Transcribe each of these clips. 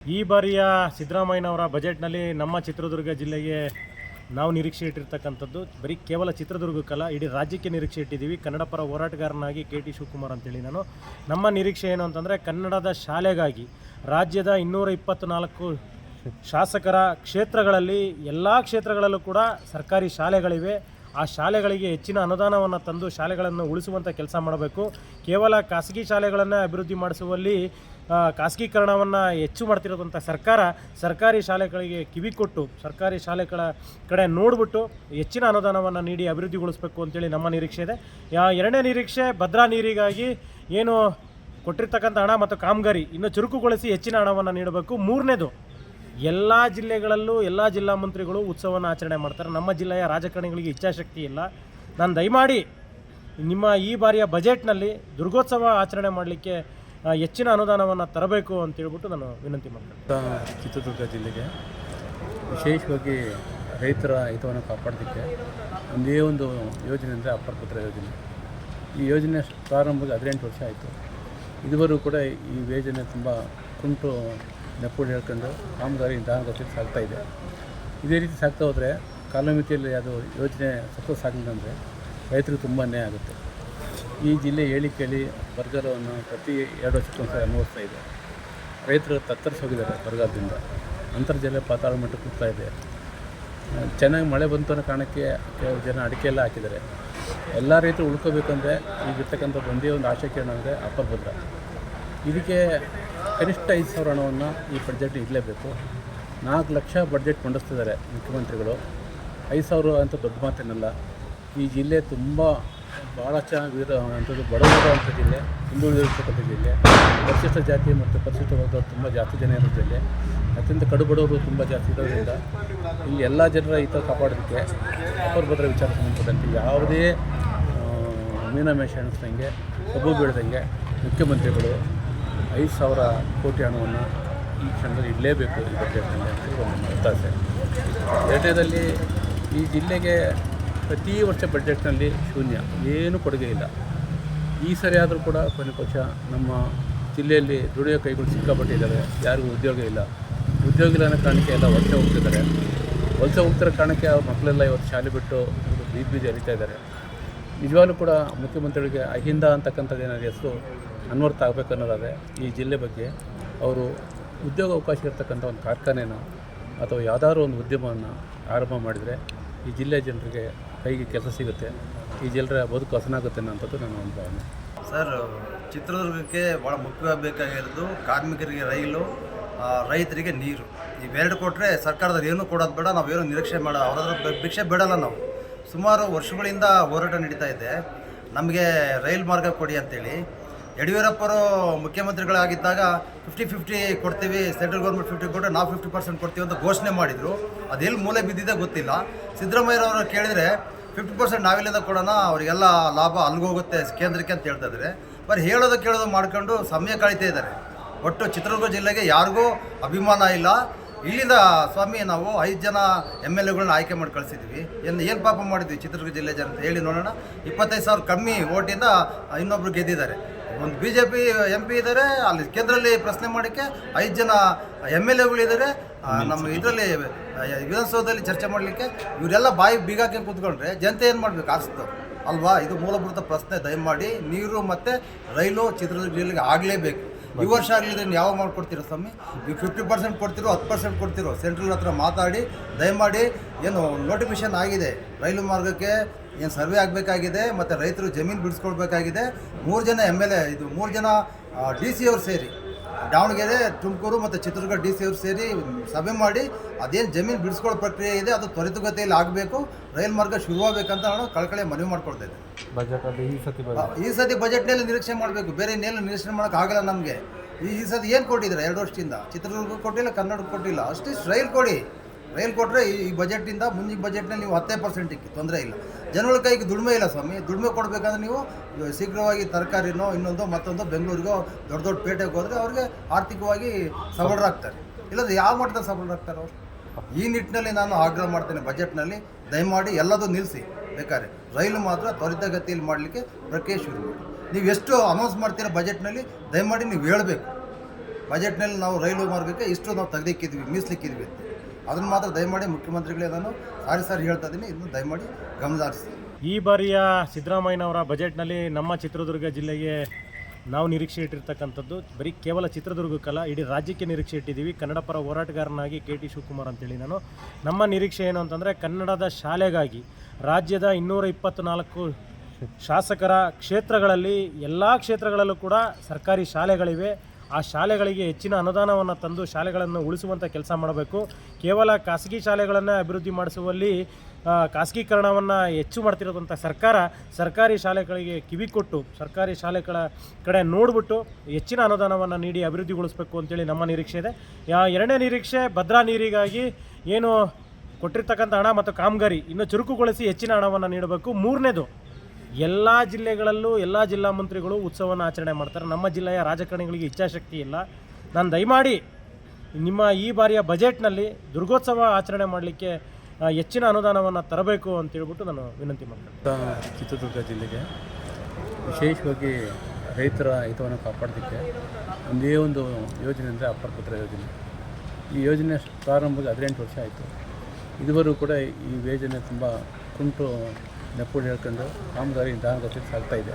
ಈ ಬಾರಿಯ ಸಿದ್ದರಾಮಯ್ಯನವರ ಬಜೆಟ್ನಲ್ಲಿ ನಮ್ಮ ಚಿತ್ರದುರ್ಗ ಜಿಲ್ಲೆಗೆ ನಾವು ನಿರೀಕ್ಷೆ ಇಟ್ಟಿರ್ತಕ್ಕಂಥದ್ದು ಬರೀ ಕೇವಲ ಚಿತ್ರದುರ್ಗಕ್ಕಲ್ಲ, ಇಡೀ ರಾಜ್ಯಕ್ಕೆ ನಿರೀಕ್ಷೆ ಇಟ್ಟಿದ್ದೀವಿ. ಕನ್ನಡ ಪರ ಹೋರಾಟಗಾರನಾಗಿ KT ಶಿವಕುಮಾರ್ ಅಂತೇಳಿ ನಮ್ಮ ನಿರೀಕ್ಷೆ ಏನು ಅಂತಂದರೆ, ಕನ್ನಡದ ಶಾಲೆಗಾಗಿ ರಾಜ್ಯದ 224 ಶಾಸಕರ ಕ್ಷೇತ್ರಗಳಲ್ಲಿ ಎಲ್ಲ ಕ್ಷೇತ್ರಗಳಲ್ಲೂ ಕೂಡ ಸರ್ಕಾರಿ ಶಾಲೆಗಳಿವೆ. ಆ ಶಾಲೆಗಳಿಗೆ ಹೆಚ್ಚಿನ ಅನುದಾನವನ್ನು ತಂದು ಶಾಲೆಗಳನ್ನು ಉಳಿಸುವಂಥ ಕೆಲಸ ಮಾಡಬೇಕು. ಕೇವಲ ಖಾಸಗಿ ಶಾಲೆಗಳನ್ನು ಅಭಿವೃದ್ಧಿ ಮಾಡಿಸುವಲ್ಲಿ ಖಾಸಗೀಕರಣವನ್ನು ಹೆಚ್ಚು ಮಾಡ್ತಿರೋದಂಥ ಸರ್ಕಾರಿ ಶಾಲೆಗಳಿಗೆ ಕಿವಿ ಕೊಟ್ಟು ಸರ್ಕಾರಿ ಶಾಲೆಗಳ ಕಡೆ ನೋಡಿಬಿಟ್ಟು ಹೆಚ್ಚಿನ ಅನುದಾನವನ್ನು ನೀಡಿ ಅಭಿವೃದ್ಧಿಗೊಳಿಸಬೇಕು ಅಂತೇಳಿ ನಮ್ಮ ನಿರೀಕ್ಷೆ ಇದೆ. ಎರಡನೇ ನಿರೀಕ್ಷೆ, ಭದ್ರಾ ನೀರಿಗಾಗಿ ಏನು ಕೊಟ್ಟಿರ್ತಕ್ಕಂಥ ಹಣ ಮತ್ತು ಕಾಮಗಾರಿ ಇನ್ನೂ ಚುರುಕುಗೊಳಿಸಿ ಹೆಚ್ಚಿನ ಹಣವನ್ನು ನೀಡಬೇಕು. ಮೂರನೇದು, ಎಲ್ಲ ಜಿಲ್ಲೆಗಳಲ್ಲೂ ಎಲ್ಲ ಜಿಲ್ಲಾ ಮಂತ್ರಿಗಳು ಉತ್ಸವವನ್ನು ಆಚರಣೆ ಮಾಡ್ತಾರೆ. ನಮ್ಮ ಜಿಲ್ಲೆಯ ರಾಜಕಾರಣಿಗಳಿಗೆ ಇಚ್ಛಾಶಕ್ತಿ ಇಲ್ಲ. ನಾನು ದಯಮಾಡಿ ನಿಮ್ಮ ಈ ಬಾರಿಯ ಬಜೆಟ್ನಲ್ಲಿ ದುರ್ಗೋತ್ಸವ ಆಚರಣೆ ಮಾಡಲಿಕ್ಕೆ ಹೆಚ್ಚಿನ ಅನುದಾನವನ್ನು ತರಬೇಕು ಅಂತೇಳ್ಬಿಟ್ಟು ನಾನು ವಿನಂತಿ ಮಾಡ್ತೀನಿ. ಚಿತ್ರದುರ್ಗ ಜಿಲ್ಲೆಗೆ ವಿಶೇಷವಾಗಿ ರೈತರ ಹಿತವನ್ನು ಕಾಪಾಡೋದಕ್ಕೆ ಒಂದೇ ಒಂದು ಯೋಜನೆ ಅಂದರೆ ಅಪ್ಪರ್ ಭದ್ರಾ ಯೋಜನೆ. ಈ ಯೋಜನೆ ಪ್ರಾರಂಭವಾಗಿ 18 ವರ್ಷ ಆಯಿತು. ಇದುವರೆಗೂ ಕೂಡ ಈ ಯೋಜನೆ ತುಂಬ ಕುಂಟು ನೆಪಗಳು ಹೇಳ್ಕೊಂಡು ಕಾಮಗಾರಿ ನಿಧಾನಗತಿಯಲ್ಲಿ ಸಾಗ್ತಾಯಿದೆ. ಇದೇ ರೀತಿ ಸಾಗ್ತಾ ಹೋದರೆ ಕಾಲಮಿತಿಯಲ್ಲಿ ಅದು ಯೋಜನೆ ಸಕ್ಸಸ್ ಆಗಲಿಲ್ಲ ಅಂದರೆ ರೈತರಿಗೆ ತುಂಬ ಅನ್ಯಾಯ ಆಗುತ್ತೆ. ಈ ಜಿಲ್ಲೆ ಕೇಳಿ ಬರಗಾಲವನ್ನು ಪ್ರತಿ 2 ವರ್ಷಕ್ಕೊಂದು ಅನುಭವಿಸ್ತಾ ಇದೆ. ರೈತರು ತತ್ತರಿಸಿ ಹೋಗಿದ್ದಾರೆ ಬರಗಾಲದಿಂದ. ಅಂತರ್ಜಲ ಪಾತಾಳ ಮಟ್ಟಕ್ಕೆ ಹೋಗ್ತಾ ಇದೆ. ಚೆನ್ನಾಗಿ ಮಳೆ ಬಂತು ಅನ್ನೋ ಕಾರಣಕ್ಕೆ ಕೆಲವು ಜನ ಅಡಿಕೆ ಎಲ್ಲ ಹಾಕಿದ್ದಾರೆ. ಎಲ್ಲ ರೈತರು ಉಳ್ಕೋಬೇಕಂದ್ರೆ ಈಗಿರ್ತಕ್ಕಂಥ ಒಂದೇ ಒಂದು ಆಶೆ ಕಿರಣ ಅಂದರೆ ಅಪ್ಪರ್ ಭದ್ರಾ. ಇದಕ್ಕೆ ಕನಿಷ್ಠ 5,000 ಹಣವನ್ನು ಈ ಬಡ್ಜೆಟ್ ಇಡಲೇಬೇಕು. 4 ಲಕ್ಷ ಬಡ್ಜೆಟ್ ಮಂಡಿಸ್ತಿದ್ದಾರೆ ಮುಖ್ಯಮಂತ್ರಿಗಳು. 5,000 ಅಂತ ದೊಡ್ಡ ಮಾತೇನಲ್ಲ. ಈ ಜಿಲ್ಲೆ ತುಂಬ ಭಾಳ ಚೆನ್ನಾಗಿರೋ ಅಂಥದ್ದು, ಬಡವರುವಂಥ ಜಿಲ್ಲೆ, ಹಿಂದುಳಿದಿರ್ತಕ್ಕಂಥ ಜಿಲ್ಲೆ, ಪರಿಶಿಷ್ಟ ಜಾತಿ ಮತ್ತು ಪರಿಶಿಷ್ಟ ವರ್ಗದವರು ತುಂಬ ಜಾಸ್ತಿ ಜನ ಇರೋ ಜಿಲ್ಲೆ, ಅತ್ಯಂತ ಕಡು ಬಡವರು ತುಂಬ ಜಾಸ್ತಿ ಇರೋದ್ರಿಂದ ಇಲ್ಲಿ ಎಲ್ಲ ಜನರ ಹಿತ ಕಾಪಾಡೋದಕ್ಕೆ ಅಪ್ಪರ್ ಭದ್ರಾ ವಿಚಾರ ಸಂಬಂಧಪಟ್ಟಂತೆ ಯಾವುದೇ ಮೀನಮೇಷ ಎಣಿಸ್ದಂಗೆ ಕಬ್ಬು ಬೀಳದಂಗೆ ಮುಖ್ಯಮಂತ್ರಿಗಳು 5,000 ಕೋಟಿ ಹಣವನ್ನು ಈ ಕ್ಷಣದಲ್ಲಿ ಇಡಲೇಬೇಕು ಈ ಬಜೆಟ್ನಲ್ಲಿ ಅಂತ ಒಂದು ಒತ್ತಾಸೆ. ಎರಡನೇದಲ್ಲಿ, ಈ ಜಿಲ್ಲೆಗೆ ಪ್ರತಿ ವರ್ಷ ಬಜೆಟ್ನಲ್ಲಿ ಶೂನ್ಯ, ಏನೂ ಕೊಡುಗೆ ಇಲ್ಲ. ಈ ಸರಿ ಆದರೂ ಕೂಡ ಕೊನೆ ಪಕ್ಷ ನಮ್ಮ ಜಿಲ್ಲೆಯಲ್ಲಿ ದುಡಿಯೋ ಕೈಗಳು ಸಿಕ್ಕಾಪಟ್ಟಿದ್ದಾರೆ. ಯಾರಿಗೂ ಉದ್ಯೋಗ ಇಲ್ಲ. ಉದ್ಯೋಗ ಇಲ್ಲ ಅನ್ನೋ ಕಾರಣಕ್ಕೆ ಎಲ್ಲ ವಲಸೆ ಹೋಗ್ತಿದ್ದಾರೆ. ವಲಸೆ ಹೋಗ್ತಿರೋ ಕಾರಣಕ್ಕೆ ಅವ್ರ ಮಕ್ಕಳೆಲ್ಲ ಇವತ್ತು ಶಾಲೆ ಬಿಟ್ಟು ಬೀದಿ ಹರಿತಾ ಇದ್ದಾರೆ. ನಿಜವಾಗ್ಲೂ ಕೂಡ ಮುಖ್ಯಮಂತ್ರಿಗಳಿಗೆ ಅಹಿಂದ ಅಂತಕ್ಕಂಥದ್ದು ಏನಾದ್ರು ಹೆಸರು ಅನ್ವರ್ಥ ಆಗಬೇಕು ಅನ್ನೋದಾದರೆ ಈ ಜಿಲ್ಲೆ ಬಗ್ಗೆ ಅವರು ಉದ್ಯೋಗ ಅವಕಾಶ ಇರ್ತಕ್ಕಂಥ ಒಂದು ಕಾರ್ಖಾನೆನ ಅಥವಾ ಯಾವುದಾದ್ರೂ ಒಂದು ಉದ್ಯಮವನ್ನು ಆರಂಭ ಮಾಡಿದರೆ ಈ ಜಿಲ್ಲೆಯ ಜನರಿಗೆ ಕೈಗೆ ಕೆಲಸ ಸಿಗುತ್ತೆ, ಈ ಜನರ ಬದುಕು ಹಸನಾಗುತ್ತೆ ಅನ್ನೋಂಥದ್ದು ನನ್ನ ಒಂದು ಭಾವನೆ. ಸರ್, ಚಿತ್ರದುರ್ಗಕ್ಕೆ ಭಾಳ ಮುಖ್ಯವಾಗಿ ಬೇಕಾಗಿರೋದು ಕಾರ್ಮಿಕರಿಗೆ ರೈಲು, ರೈತರಿಗೆ ನೀರು. ಇವೆರಡು ಕೊಟ್ಟರೆ ಸರ್ಕಾರದವ್ರು ಏನೂ ಕೊಡೋದು ಬೇಡ, ನಾವೇನು ನಿರೀಕ್ಷೆ ಅವರ ಭಿಕ್ಷೆ ಬೇಡಲ್ಲ. ನಾವು ಸುಮಾರು ವರ್ಷಗಳಿಂದ ಹೋರಾಟ ನಡೀತಾ ಇದೆ, ನಮಗೆ ರೈಲು ಮಾರ್ಗ ಕೊಡಿ ಅಂತೇಳಿ. ಯಡಿಯೂರಪ್ಪರು ಮುಖ್ಯಮಂತ್ರಿಗಳಾಗಿದ್ದಾಗ 50-50 ಕೊಡ್ತೀವಿ, ಸೆಂಟ್ರಲ್ ಗೌರ್ಮೆಂಟ್ 50 ಕೊಟ್ಟರೆ ನಾವು 50% ಕೊಡ್ತೀವಿ ಅಂತ ಘೋಷಣೆ ಮಾಡಿದರು. ಅದೆಲ್ಲಿ ಮೂಲೆ ಬಿದ್ದಿದೆ ಗೊತ್ತಿಲ್ಲ. ಸಿದ್ದರಾಮಯ್ಯನವರು ಕೇಳಿದರೆ 50% ನಾವೆಲ್ಲಿಂದ ಕೊಡೋಣ, ಅವರಿಗೆಲ್ಲ ಲಾಭ ಅಲ್ಲಿಗೋಗುತ್ತೆ ಕೇಂದ್ರಕ್ಕೆ ಅಂತ ಹೇಳ್ತಾ ಇದ್ದಾರೆ. ಬರೀ ಹೇಳೋದು ಕೇಳೋದು ಮಾಡ್ಕೊಂಡು ಸಮಯ ಕಳೀತಾ ಇದ್ದಾರೆ. ಒಟ್ಟು ಚಿತ್ರದುರ್ಗ ಜಿಲ್ಲೆಗೆ ಯಾರಿಗೂ ಅಭಿಮಾನ ಇಲ್ಲ. ಇಲ್ಲಿಂದ ಸ್ವಾಮಿ ನಾವು 5 ಜನ MLAಗಳನ್ನ ಆಯ್ಕೆ ಮಾಡಿ ಕಳಿಸಿದ್ವಿ. ಏನು ಪಾಪ ಮಾಡಿದ್ವಿ ಚಿತ್ರದುರ್ಗ ಜಿಲ್ಲೆ ಜನ ಅಂತ ಹೇಳಿ ನೋಡೋಣ. 25,000 ಕಮ್ಮಿ ಓಟಿಂದ ಇನ್ನೊಬ್ರು ಗೆದ್ದಿದ್ದಾರೆ. ಒಂದು BJP MP ಇದ್ದಾರೆ, ಅಲ್ಲಿ ಕೇಂದ್ರದಲ್ಲಿ ಪ್ರಶ್ನೆ ಮಾಡೋಕ್ಕೆ 5 ಜನ MLAಗಳಿದ್ದಾರೆ. ನಮ್ಮ ಇದರಲ್ಲಿ ವಿಧಾನಸೌಧದಲ್ಲಿ ಚರ್ಚೆ ಮಾಡಲಿಕ್ಕೆ ಇವರೆಲ್ಲ ಬಾಯಿ ಬೀಗಾಕಿ ಕೂತ್ಕೊಂಡ್ರೆ ಜನತೆ ಏನು ಮಾಡಬೇಕು? ಆರಿಸ್ತು ಅಲ್ವಾ? ಇದು ಮೂಲಭೂತ ಪ್ರಶ್ನೆ. ದಯಮಾಡಿ ನೀರು ಮತ್ತು ರೈಲು ಚಿತ್ರದುರ್ಗ ಜಿಲ್ಲೆಗೆ ಆಗಲೇಬೇಕು. ಈ ವರ್ಷ ಆಗಲಿದ್ರೆ ನೀವು ಯಾವಾಗ ಮಾಡ್ಕೊಡ್ತೀರೋ ಸ್ವಾಮಿ? ನೀವು 50% ಕೊಡ್ತಿರೋ, 10% ಕೊಡ್ತಿರೋ, ಸೆಂಟ್ರಲ್ ಹತ್ರ ಮಾತಾಡಿ ದಯಮಾಡಿ. ಏನು ನೋಟಿಫಿಕೇಷನ್ ಆಗಿದೆ ರೈಲು ಮಾರ್ಗಕ್ಕೆ, ಏನು ಸರ್ವೆ ಆಗಬೇಕಾಗಿದೆ ಮತ್ತು ರೈತರು ಜಮೀನು ಬಿಡಿಸ್ಕೊಳ್ಬೇಕಾಗಿದೆ. 3 ಜನ MLA, ಇದು 3 ಜನ DC ಅವರು ಸೇರಿ, ದಾವಣಗೆರೆ, ತುಮಕೂರು ಮತ್ತು ಚಿತ್ರದುರ್ಗ DC ಅವರು ಸೇರಿ ಸಭೆ ಮಾಡಿ ಅದೇನು ಜಮೀನು ಬಿಡಿಸ್ಕೊಳ್ಳೋ ಪ್ರಕ್ರಿಯೆ ಇದೆ ಅದು ತ್ವರಿತಗತಿಯಲ್ಲಿ ಆಗಬೇಕು. ರೈಲು ಮಾರ್ಗ ಶುರುವಾಗಬೇಕಂತ ನಾನು ಕಳಕಳಿ ಮನವಿ ಮಾಡ್ಕೊಳ್ತಾ ಇದ್ದೆ. ಬಜೆಟಲ್ಲಿ ಈ ಸತಿ ಬಜೆಟ್ನಲ್ಲಿ ನಿರೀಕ್ಷೆ ಮಾಡಬೇಕು, ಬೇರೆ ಇನ್ನೇನು ನಿರೀಕ್ಷೆ ಮಾಡೋಕ್ಕಾಗಲ್ಲ ನಮಗೆ. ಈ ಸತಿ ಏನು ಕೊಟ್ಟಿದ್ದಾರೆ 2 ವರ್ಷದಿಂದ? ಚಿತ್ರದುರ್ಗ ಕೊಟ್ಟಿಲ್ಲ, ಕನ್ನಡಕ್ಕೆ ಕೊಟ್ಟಿಲ್ಲ. ಅಷ್ಟಿಷ್ಟು ರೈಲು ಕೊಡಿ. ರೈಲು ಕೊಟ್ಟರೆ ಈ ಬಜೆಟಿಂದ ಮುಂದಿನ ಬಜೆಟ್ನಲ್ಲಿ ನೀವು 10% ತೊಂದರೆ ಇಲ್ಲ. ಜನಗಳ ಕೈಗೆ ದುಡಿಮೆ ಇಲ್ಲ ಸ್ವಾಮಿ. ದುಡಿಮೆ ಕೊಡಬೇಕಂದ್ರೆ ನೀವು ಶೀಘ್ರವಾಗಿ ತರಕಾರಿನೋ ಇನ್ನೊಂದು ಮತ್ತೊಂದು ಬೆಂಗಳೂರಿಗೋ ದೊಡ್ಡ ದೊಡ್ಡ ಪೇಟೆಗೆ ಹೋದರೆ ಅವ್ರಿಗೆ ಆರ್ಥಿಕವಾಗಿ ಸಬಲರಾಗ್ತಾರೆ. ಇಲ್ಲದ್ರೆ ಯಾವ ಮಟ್ಟದಲ್ಲಿ ಸಬಲರಾಗ್ತಾರೆ ಅವರು? ಈ ನಿಟ್ಟಿನಲ್ಲಿ ನಾನು ಆಗ್ರಹ ಮಾಡ್ತೇನೆ, ಬಜೆಟ್ನಲ್ಲಿ ದಯಮಾಡಿ ಎಲ್ಲದೂ ನಿಲ್ಲಿಸಿ. ಬೇಕಾದ್ರೆ ರೈಲು ಮಾತ್ರ ತ್ವರಿತಗತಿಯಲ್ಲಿ ಮಾಡಲಿಕ್ಕೆ ಪ್ರಕ್ರಿಯೆ ಶುರು ಮಾಡಿ. ನೀವು ಎಷ್ಟು ಅನೌನ್ಸ್ ಮಾಡ್ತೀರಾ ಬಜೆಟ್ನಲ್ಲಿ ದಯಮಾಡಿ ನೀವು ಹೇಳಬೇಕು. ಬಜೆಟ್ನಲ್ಲಿ ನಾವು ರೈಲು ಮಾರ್ಗಕ್ಕೆ ಇಷ್ಟು ನಾವು ತೆಗೆದಿಕ್ಕಿದ್ವಿ ಮೀಸಲಿಕ್ಕಿದ್ವಿ ಅಂತ ಅದನ್ನು ಮಾತ್ರ ದಯಮಾಡಿ ಮುಖ್ಯಮಂತ್ರಿಗಳೇ ನಾನು ಸಾರಿ ಹೇಳ್ತಾ ಇದ್ದೀನಿ, ಇದನ್ನು ದಯಮಾಡಿ ಗಮನಹರಿಸಿ. ಈ ಬಾರಿಯ ಸಿದ್ದರಾಮಯ್ಯನವರ ಬಜೆಟ್ನಲ್ಲಿ ನಮ್ಮ ಚಿತ್ರದುರ್ಗ ಜಿಲ್ಲೆಗೆ ನಾವು ನಿರೀಕ್ಷೆ ಇಟ್ಟಿರ್ತಕ್ಕಂಥದ್ದು ಬರೀ ಕೇವಲ ಚಿತ್ರದುರ್ಗಕ್ಕಲ್ಲ, ಇಡೀ ರಾಜ್ಯಕ್ಕೆ ನಿರೀಕ್ಷೆ ಇಟ್ಟಿದ್ದೀವಿ. ಕನ್ನಡ ಪರ ಹೋರಾಟಗಾರನಾಗಿ KT ಶಿವಕುಮಾರ್ ಅಂತೇಳಿ ನಾನು. ನಮ್ಮ ನಿರೀಕ್ಷೆ ಏನು ಅಂತಂದರೆ, ಕನ್ನಡದ ಶಾಲೆಗಾಗಿ ರಾಜ್ಯದ 224 ಶಾಸಕರ ಕ್ಷೇತ್ರಗಳಲ್ಲಿ ಎಲ್ಲ ಕ್ಷೇತ್ರಗಳಲ್ಲೂ ಕೂಡ ಸರ್ಕಾರಿ ಶಾಲೆಗಳಿವೆ. ಆ ಶಾಲೆಗಳಿಗೆ ಹೆಚ್ಚಿನ ಅನುದಾನವನ್ನು ತಂದು ಶಾಲೆಗಳನ್ನು ಉಳಿಸುವಂಥ ಕೆಲಸ ಮಾಡಬೇಕು. ಕೇವಲ ಖಾಸಗಿ ಶಾಲೆಗಳನ್ನು ಅಭಿವೃದ್ಧಿ ಮಾಡಿಸುವಲ್ಲಿ ಖಾಸಗೀಕರಣವನ್ನು ಹೆಚ್ಚು ಮಾಡ್ತಿರೋದಂಥ ಸರ್ಕಾರ ಸರ್ಕಾರಿ ಶಾಲೆಗಳಿಗೆ ಕಿವಿ ಕೊಟ್ಟು ಸರ್ಕಾರಿ ಶಾಲೆಗಳ ಕಡೆ ನೋಡಿಬಿಟ್ಟು ಹೆಚ್ಚಿನ ಅನುದಾನವನ್ನು ನೀಡಿ ಅಭಿವೃದ್ಧಿಗೊಳಿಸಬೇಕು ಅಂತೇಳಿ ನಮ್ಮ ನಿರೀಕ್ಷೆ ಇದೆ. ಎರಡನೇ ನಿರೀಕ್ಷೆ, ಭದ್ರಾ ನೀರಿಗಾಗಿ ಏನು ಕೊಟ್ಟಿರ್ತಕ್ಕಂಥ ಹಣ ಮತ್ತು ಕಾಮಗಾರಿ ಇನ್ನೂ ಚುರುಕುಗೊಳಿಸಿ ಹೆಚ್ಚಿನ ಹಣವನ್ನು ನೀಡಬೇಕು. ಮೂರನೇದು, ಎಲ್ಲ ಜಿಲ್ಲೆಗಳಲ್ಲೂ ಎಲ್ಲ ಜಿಲ್ಲಾ ಮಂತ್ರಿಗಳು ಉತ್ಸವವನ್ನು ಆಚರಣೆ ಮಾಡ್ತಾರೆ. ನಮ್ಮ ಜಿಲ್ಲೆಯ ರಾಜಕಾರಣಿಗಳಿಗೆ ಇಚ್ಛಾಶಕ್ತಿ ಇಲ್ಲ. ನಾನು ದಯಮಾಡಿ ನಿಮ್ಮ ಈ ಬಾರಿಯ ಬಜೆಟ್ನಲ್ಲಿ ದುರ್ಗೋತ್ಸವ ಆಚರಣೆ ಮಾಡಲಿಕ್ಕೆ ಹೆಚ್ಚಿನ ಅನುದಾನವನ್ನು ತರಬೇಕು ಅಂತೇಳ್ಬಿಟ್ಟು ನಾನು ವಿನಂತಿ ಮಾಡ್ತೀನಿ. ಚಿತ್ರದುರ್ಗ ಜಿಲ್ಲೆಗೆ ವಿಶೇಷವಾಗಿ ರೈತರ ಹಿತವನ್ನು ಕಾಪಾಡೋದಕ್ಕೆ ಒಂದೇ ಒಂದು ಯೋಜನೆ ಅಂದರೆ ಅಪ್ಪರ್ ಪುತ್ರ ಯೋಜನೆ. ಈ ಯೋಜನೆ ಪ್ರಾರಂಭವಾಗಿ 18 ವರ್ಷ ಆಯಿತು. ಇದುವರೆಗೂ ಕೂಡ ಈ ಯೋಜನೆ ತುಂಬ ಕುಂಟು ನೆಪ್ಪುಗಳು ಹೇಳ್ಕೊಂಡು ಕಾಮಗಾರಿ ನಿಧಾನಗತಿಯಲ್ಲಿ ಸಾಗ್ತಾಯಿದೆ.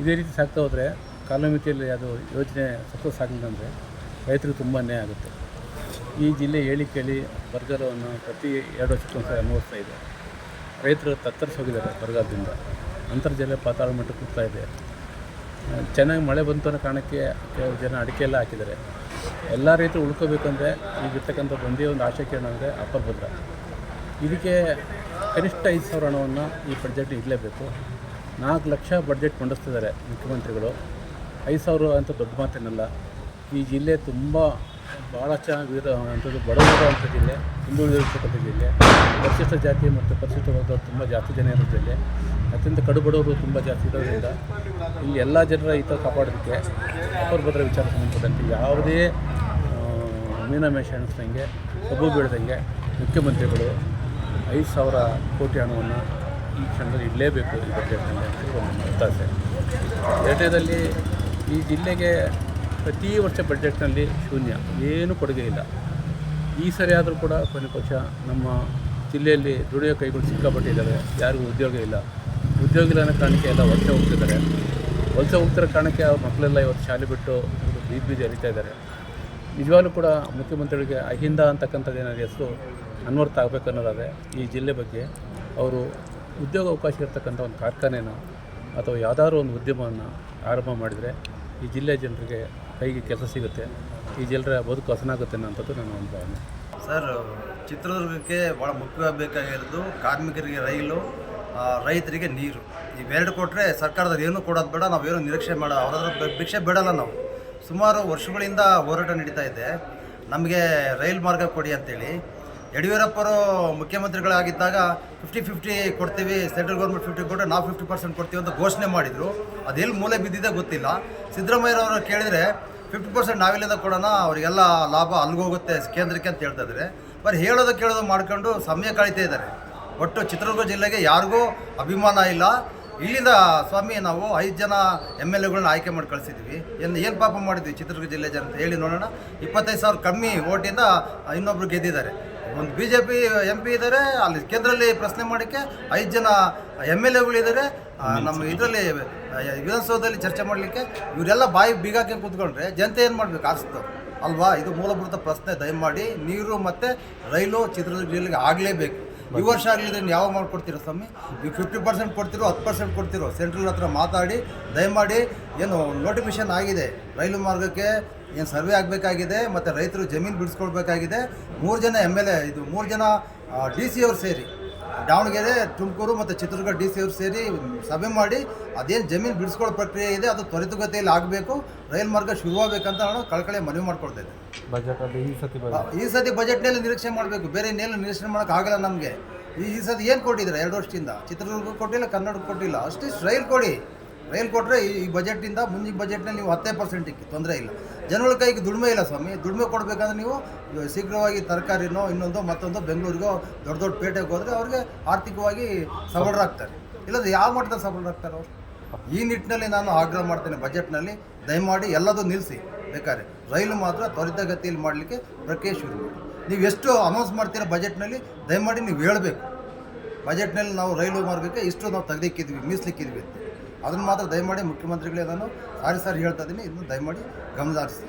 ಇದೇ ರೀತಿ ಸಾಗ್ತಾ ಹೋದರೆ ಕಾಲಮಿತಿಯಲ್ಲಿ ಅದು ಯೋಜನೆ ಸಕ್ಸಸ್ ಆಗಲಿಲ್ಲ ಅಂದರೆ ರೈತರಿಗೆ ತುಂಬ ಅನ್ಯಾಯ ಆಗುತ್ತೆ. ಈ ಜಿಲ್ಲೆ ಹೇಳಿ ಕೇಳಿ ಬರಗಾಲವನ್ನು ಪ್ರತಿ 2 ವರ್ಷಕ್ಕೊಂದ್ಸರಿ ಅನುಭವಿಸ್ತಾ ಇದೆ. ರೈತರು ತತ್ತರಿಸೋಗಿದ್ದಾರೆ ಬರಗಾಲದಿಂದ. ಅಂತರ್ಜಲ ಪಾತಾಳ ಮಟ್ಟಕ್ಕೆ ಹೋಗ್ತಾ ಇದೆ. ಚೆನ್ನಾಗಿ ಮಳೆ ಬಂತು ಅನ್ನೋ ಕಾರಣಕ್ಕೆ ಕೆಲವು ಜನ ಅಡಿಕೆ ಎಲ್ಲ ಹಾಕಿದ್ದಾರೆ. ಎಲ್ಲ ರೈತರು ಉಳ್ಕೋಬೇಕಂದ್ರೆ ಈಗಿರ್ತಕ್ಕಂಥದ್ದು ಒಂದೇ ಒಂದು ಆಶೆ ಕಿರಣ ಅಂದರೆ ಅಪ್ಪರ್ ಭದ್ರಾ. ಇದಕ್ಕೆ ಕನಿಷ್ಠ 5,000 ಹಣವನ್ನು ಈ ಬಡ್ಜೆಟ್ ಇಡಲೇಬೇಕು. 4 ಲಕ್ಷ ಬಡ್ಜೆಟ್ ಮಂಡಿಸ್ತಿದ್ದಾರೆ ಮುಖ್ಯಮಂತ್ರಿಗಳು. 5,000 ಅಂತ ದೊಡ್ಡ ಮಾತೇನಲ್ಲ. ಈ ಜಿಲ್ಲೆ ತುಂಬ ಭಾಳ ಚೆನ್ನಾಗಿ ಅಂಥದ್ದು ಬಡವರ ಜಿಲ್ಲೆ, ಹಿಂದುಳಿದಿರ್ತಕ್ಕಂಥ ಜಿಲ್ಲೆ, ಪರಿಶಿಷ್ಟ ಜಾತಿ ಮತ್ತು ಪರಿಶಿಷ್ಟ ವರ್ಗದವರು ತುಂಬ ಜಾಸ್ತಿ ಜನ ಇರೋ ಜಿಲ್ಲೆ, ಅತ್ಯಂತ ಕಡು ಬಡವರು ತುಂಬ ಜಾಸ್ತಿ ಇರೋದ್ರಿಂದ ಇಲ್ಲಿ ಎಲ್ಲ ಜನರ ಹಿತ ಕಾಪಾಡೋದಕ್ಕೆ ಅಪ್ಪರ್ ಭದ್ರಾ ವಿಚಾರ ಸಂಬಂಧಪಟ್ಟಂತೆ ಯಾವುದೇ ಮೀನಾಮೇಷ ಎಣಿಸ್ದಂಗೆ ಕಬ್ಬು ಬೀಳ್ದಂಗೆ ಮುಖ್ಯಮಂತ್ರಿಗಳು 5,000 ಕೋಟಿ ಹಣವನ್ನು ಈ ಕ್ಷಣದಲ್ಲಿ ಇಡಲೇಬೇಕು ಈ ಬಜೆಟ್ನಲ್ಲಿ ಅಂತ ಒಂದು ಒತ್ತಾಸೆ. ಎರಡನೇದಲ್ಲಿ ಈ ಜಿಲ್ಲೆಗೆ ಪ್ರತಿ ವರ್ಷ ಬಜೆಟ್ನಲ್ಲಿ ಶೂನ್ಯ, ಏನೂ ಕೊಡುಗೆ ಇಲ್ಲ. ಈ ಸರಿ ಆದರೂ ಕೂಡ ಕೊನೆ ಪಕ್ಷ ನಮ್ಮ ಜಿಲ್ಲೆಯಲ್ಲಿ ದುಡಿಯೋ ಕೈಗಳು ಸಿಕ್ಕಾಪಟ್ಟಿದ್ದಾರೆ. ಯಾರಿಗೂ ಉದ್ಯೋಗ ಇಲ್ಲ. ಉದ್ಯೋಗ ಇಲ್ಲ ಅನ್ನೋ ಕಾರಣಕ್ಕೆ ಎಲ್ಲ ವಲಸೆ ಹೋಗ್ತಿದ್ದಾರೆ. ವಲಸೆ ಹೋಗ್ತಿರೋ ಕಾರಣಕ್ಕೆ ಅವ್ರ ಮಕ್ಕಳೆಲ್ಲ ಇವತ್ತು ಶಾಲೆ ಬಿಟ್ಟು ಬೀದಿ ಹರಿತಾ ಇದ್ದಾರೆ. ನಿಜವಾಗ್ಲೂ ಕೂಡ ಮುಖ್ಯಮಂತ್ರಿಗಳಿಗೆ ಅಹಿಂದ ಅಂತಕ್ಕಂಥದ್ದು ಏನಾದ್ರು ಹೆಸರು ಅನ್ವರ್ಥ ಆಗಬೇಕು ಅನ್ನೋದಾದರೆ ಈ ಜಿಲ್ಲೆ ಬಗ್ಗೆ ಅವರು ಉದ್ಯೋಗ ಅವಕಾಶ ಇರ್ತಕ್ಕಂಥ ಒಂದು ಕಾರ್ಖಾನೆನ ಅಥವಾ ಯಾವುದಾದ್ರೂ ಒಂದು ಉದ್ಯಮವನ್ನು ಆರಂಭ ಮಾಡಿದರೆ ಈ ಜಿಲ್ಲೆಯ ಜನರಿಗೆ ಕೈಗೆ ಕೆಲಸ ಸಿಗುತ್ತೆ, ಈ ಜನರ ಬದುಕು ಹಸನಾಗುತ್ತೆ ಅನ್ನೋಂಥದ್ದು ನನ್ನ ಒಂದು ಭಾವನೆ. ಸರ್, ಚಿತ್ರದುರ್ಗಕ್ಕೆ ಭಾಳ ಮುಖ್ಯವಾಗಿ ಬೇಕಾಗಿರೋದು ಕಾರ್ಮಿಕರಿಗೆ ರೈಲು, ರೈತರಿಗೆ ನೀರು. ಇವೆರಡು ಕೊಟ್ಟರೆ ಸರ್ಕಾರದವ್ರು ಏನೂ ಕೊಡೋದು ಬೇಡ, ನಾವೇನು ನಿರೀಕ್ಷೆ ಮಾಡೋ ಅವರ ಭಿಕ್ಷೆ ಬೇಡಲ್ಲ. ನಾವು ಸುಮಾರು ವರ್ಷಗಳಿಂದ ಹೋರಾಟ ನಡೀತಾ ಇದೆ, ನಮಗೆ ರೈಲು ಮಾರ್ಗ ಕೊಡಿ ಅಂತೇಳಿ. ಯಡಿಯೂರಪ್ಪರು ಮುಖ್ಯಮಂತ್ರಿಗಳಾಗಿದ್ದಾಗ 50-50 ಕೊಡ್ತೀವಿ, ಸೆಂಟ್ರಲ್ ಗೌರ್ಮೆಂಟ್ 50 ಕೊಟ್ಟರೆ ನಾವು 50% ಕೊಡ್ತೀವಿ ಅಂತ ಘೋಷಣೆ ಮಾಡಿದರು. ಅದೆಲ್ಲಿ ಮೂಲೆ ಬಿದ್ದಿದೆ ಗೊತ್ತಿಲ್ಲ. ಸಿದ್ದರಾಮಯ್ಯನವರು ಕೇಳಿದರೆ 50% ನಾವೆಲ್ಲಿಂದ ಕೊಡೋಣ, ಅವರಿಗೆಲ್ಲ ಲಾಭ ಅಲ್ಲಿಗೋಗುತ್ತೆ ಕೇಂದ್ರಕ್ಕೆ ಅಂತ ಹೇಳ್ತಾ ಇದ್ದಾರೆ. ಬರೀ ಹೇಳೋದು ಕೇಳೋದು ಮಾಡ್ಕೊಂಡು ಸಮಯ ಕಳೀತಾ ಇದ್ದಾರೆ. ಒಟ್ಟು ಚಿತ್ರದುರ್ಗ ಜಿಲ್ಲೆಗೆ ಯಾರಿಗೂ ಅಭಿಮಾನ ಇಲ್ಲ. ಇಲ್ಲಿಂದ ಸ್ವಾಮಿ ನಾವು 5 ಜನ MLAಗಳನ್ನ ಆಯ್ಕೆ ಮಾಡಿ ಕಳಿಸಿದ್ವಿ. ಏನು ಪಾಪ ಮಾಡಿದ್ವಿ ಚಿತ್ರದುರ್ಗ ಜಿಲ್ಲೆ ಜನ ಅಂತ ಹೇಳಿ ನೋಡೋಣ. 25,000 ಕಮ್ಮಿ ಓಟಿಂದ ಇನ್ನೊಬ್ರು ಗೆದ್ದಿದ್ದಾರೆ. ಒಂದು BJP MP ಇದ್ದಾರೆ, ಅಲ್ಲಿ ಕೇಂದ್ರದಲ್ಲಿ ಪ್ರಶ್ನೆ ಮಾಡೋಕ್ಕೆ 5 ಜನ MLAಗಳಿದ್ದಾರೆ. ನಮ್ಮ ಇದರಲ್ಲಿ ವಿಧಾನಸೌಧದಲ್ಲಿ ಚರ್ಚೆ ಮಾಡಲಿಕ್ಕೆ ಇವರೆಲ್ಲ ಬಾಯಿ ಬೀಗಾಕಿ ಕೂತ್ಕೊಂಡ್ರೆ ಜನತೆ ಏನು ಮಾಡಬೇಕು? ಆರಿಸ್ತು ಅಲ್ವಾ? ಇದು ಮೂಲಭೂತ ಪ್ರಶ್ನೆ. ದಯಮಾಡಿ ನೀರು ಮತ್ತು ರೈಲು ಚಿತ್ರದುರ್ಗ ಜಿಲ್ಲೆಗೆ ಆಗಲೇಬೇಕು. ಈ ವರ್ಷ ಆಗಲಿದ್ರೆ ಯಾವ ಮಾಡ್ಕೊಡ್ತೀರೋ ಸ್ವಾಮಿ? ನೀವು 50% ಕೊಡ್ತಿರೋ, 10% ಕೊಡ್ತಿರೋ, ಸೆಂಟ್ರಲ್ ಹತ್ರ ಮಾತಾಡಿ ದಯಮಾಡಿ. ಏನು ನೋಟಿಫಿಕೇಷನ್ ಆಗಿದೆ ರೈಲು ಮಾರ್ಗಕ್ಕೆ, ಏನು ಸರ್ವೆ ಆಗಬೇಕಾಗಿದೆ ಮತ್ತು ರೈತರು ಜಮೀನು ಬಿಡಿಸ್ಕೊಳ್ಬೇಕಾಗಿದೆ. 3 ಜನ MLA, ಇದು 3 ಜನ DC ಅವರು ಸೇರಿ ದಾವಣಗೆರೆ, ತುಮಕೂರು ಮತ್ತು ಚಿತ್ರದುರ್ಗ DC ಅವರು ಸೇರಿ ಸಭೆ ಮಾಡಿ ಅದೇನು ಜಮೀನು ಬಿಡಿಸ್ಕೊಳ್ಳೋ ಪ್ರಕ್ರಿಯೆ ಇದೆ ಅದು ತ್ವರಿತಗತಿಯಲ್ಲಿ ಆಗಬೇಕು. ರೈಲು ಮಾರ್ಗ ಶುರುವಾಗಬೇಕಂತ ನಾನು ಕಳಕಳಿ ಮನವಿ ಮಾಡ್ಕೊಳ್ತಾ ಇದ್ದೆ. ಬಜೆಟಲ್ಲಿ ಈ ಸತಿ ಬಜೆಟ್ನಲ್ಲಿ ನಿರೀಕ್ಷೆ ಮಾಡಬೇಕು, ಬೇರೆ ಇನ್ನೇನು ನಿರೀಕ್ಷೆ ಮಾಡೋಕ್ಕಾಗಲ್ಲ ನಮಗೆ. ಈ ಸತಿ ಏನು ಕೊಟ್ಟಿದ್ದಾರೆ 2 ವರ್ಷದಿಂದ? ಚಿತ್ರದುರ್ಗ ಕೊಟ್ಟಿಲ್ಲ, ಕನ್ನಡಕ್ಕೆ ಕೊಟ್ಟಿಲ್ಲ. ಅಷ್ಟಿಷ್ಟು ರೈಲು ಕೊಡಿ. ರೈಲು ಕೊಟ್ಟರೆ ಈ ಬಜೆಟಿಂದ ಮುಂದಿನ ಬಜೆಟ್ನಲ್ಲಿ ನೀವು 10%ಕ್ಕೆ ತೊಂದರೆ ಇಲ್ಲ. ಜನಗಳ ಕೈಗೆ ದುಡಿಮೆ ಇಲ್ಲ ಸ್ವಾಮಿ. ದುಡಿಮೆ ಕೊಡಬೇಕಂದ್ರೆ ನೀವು ಶೀಘ್ರವಾಗಿ ತರಕಾರಿನೋ ಇನ್ನೊಂದು ಮತ್ತೊಂದು ಬೆಂಗಳೂರಿಗೋ ದೊಡ್ಡ ದೊಡ್ಡ ಪೇಟೆಗೆ ಹೋದರೆ ಅವ್ರಿಗೆ ಆರ್ಥಿಕವಾಗಿ ಸಬಲರಾಗ್ತಾರೆ. ಇಲ್ಲದ್ರೆ ಯಾವ ಮಟ್ಟದಲ್ಲಿ ಸಬಲರಾಗ್ತಾರೆ ಅವರು? ಈ ನಿಟ್ಟಿನಲ್ಲಿ ನಾನು ಆಗ್ರಹ ಮಾಡ್ತೇನೆ, ಬಜೆಟ್ನಲ್ಲಿ ದಯಮಾಡಿ ಎಲ್ಲದೂ ನಿಲ್ಲಿಸಿ. ಬೇಕಾದ್ರೆ ರೈಲು ಮಾತ್ರ ತ್ವರಿತಗತಿಯಲ್ಲಿ ಮಾಡಲಿಕ್ಕೆ ಪ್ರಕ್ರಿಯೆ ಶುರು ಮಾಡಿ. ನೀವು ಎಷ್ಟು ಅನೌನ್ಸ್ ಮಾಡ್ತೀರ ಬಜೆಟ್ನಲ್ಲಿ ದಯಮಾಡಿ ನೀವು ಹೇಳಬೇಕು. ಬಜೆಟ್ನಲ್ಲಿ ನಾವು ರೈಲು ಮಾರ್ಗಕ್ಕೆ ಇಷ್ಟು ನಾವು ತೆಗೆದಿಕ್ಕಿದ್ವಿ, ಮೀಸಲಿಕ್ಕಿದ್ವಿ ಅಂತ. ಅದನ್ನು ಮಾತ್ರ ದಯಮಾಡಿ ಮುಖ್ಯಮಂತ್ರಿಗಳೇ ನಾನು ಸಾರಿ ಹೇಳ್ತಾ ಇದ್ದೀನಿ. ಇದನ್ನು ದಯಮಾಡಿ ಗಮನ ಹರಿಸಿ.